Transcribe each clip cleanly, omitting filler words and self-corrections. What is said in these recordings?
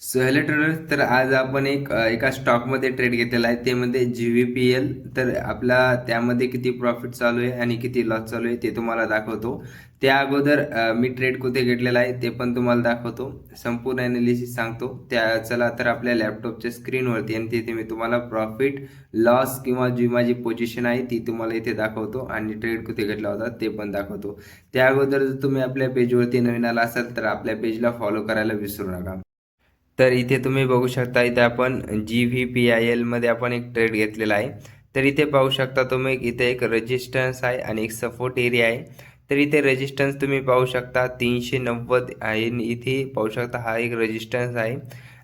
So hello traders, तर आज आपण एका स्टॉकमध्ये ट्रेड घेतलेला आहे, ते म्हणजे GVPL. तर आपला त्यामध्ये किती प्रॉफिट चालू आहे आणि किती लॉस चालू आहे ते तुम्हाला दाखवतो. त्या अगोदर मी ट्रेड कुठे घेतलेला आहे ते पण तुम्हाला दाखवतो, संपूर्ण ॲनालिसिस सांगतो. चला तर आपल्या लॅपटॉपच्या स्क्रीनवरती आणि तिथे मी तुम्हाला प्रॉफिट, लॉस किंवा जी माझी पोझिशन आहे ती तुम्हाला इथे दाखवतो आणि ट्रेड कुठे घेतला होता ते पण दाखवतो. त्या अगोदर जर तुम्ही आपल्या पेजवरती नवीन आला असाल तर आपल्या पेजला फॉलो करायला विसरू नका. तर इथे तुम्ही बघू शकता, इथे आपण GVPIL मध्ये आपण एक ट्रेड घेतलेला आहे. तर इथे पाहू शकता तुम्ही, इथे एक रेजिस्टन्स आहे आणि एक सपोर्ट एरिया आहे. तर इथे रेजिस्टन्स तुम्ही पाहू शकता 390 आहे आणि इथे पाहू शकता हा एक रेजिस्टन्स आहे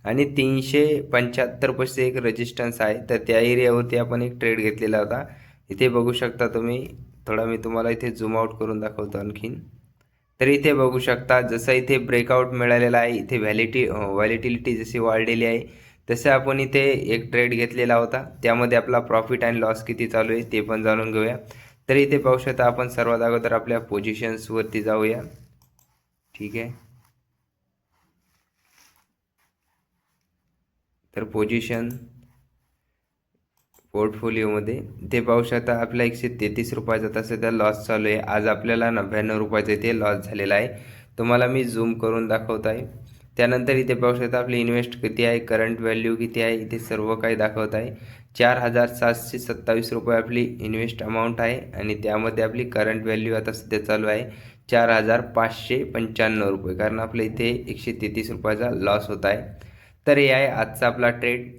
आणि 375 पाशी एक रेजिस्टन्स आहे. तर त्या एरियावरती आपण एक ट्रेड घेतलेला होता. इथे बघू शकता तुम्ही, थोडा मी तुम्हाला इथे झूम आउट करून दाखवतो आणखीन. तर इथे बघू शकता, जसं इथे ब्रेकआउट मिळालेला आहे, इथे व्हॅलिटिलिटी जशी वाढलेली आहे, तसं आपण इथे एक ट्रेड घेतलेला होता. त्यामध्ये आपला प्रॉफिट आणि लॉस किती चालू आहे ते पण जाणून घेऊया. तर इथे पाहू शकता, आपण सर्वात अगोदर आपल्या पोझिशन्सवरती जाऊया. ठीक आहे, तर पोझिशन पोर्टफोलिओमध्ये ते पाहू शकता आपला 133 रुपयाचा तसं त्या लॉस चालू आहे. आज आपल्याला 99 रुपयाचा इथे लॉस झालेला आहे. तुम्हाला मी झूम करून दाखवत आहे. त्यानंतर इथे पाहू शकता आपली इन्व्हेस्ट किती आहे, करंट व्हॅल्यू किती आहे, इथे सर्व काही दाखवत आहे. 4,727 रुपये आपली इन्व्हेस्ट अमाऊंट आहे आणि त्यामध्ये आपली करंट व्हॅल्यू आता सध्या चालू आहे 4,595 रुपये, कारण आपल्या इथे 133 रुपयाचा लॉस होत आहे. तर हे आहे आजचा आपला ट्रेड.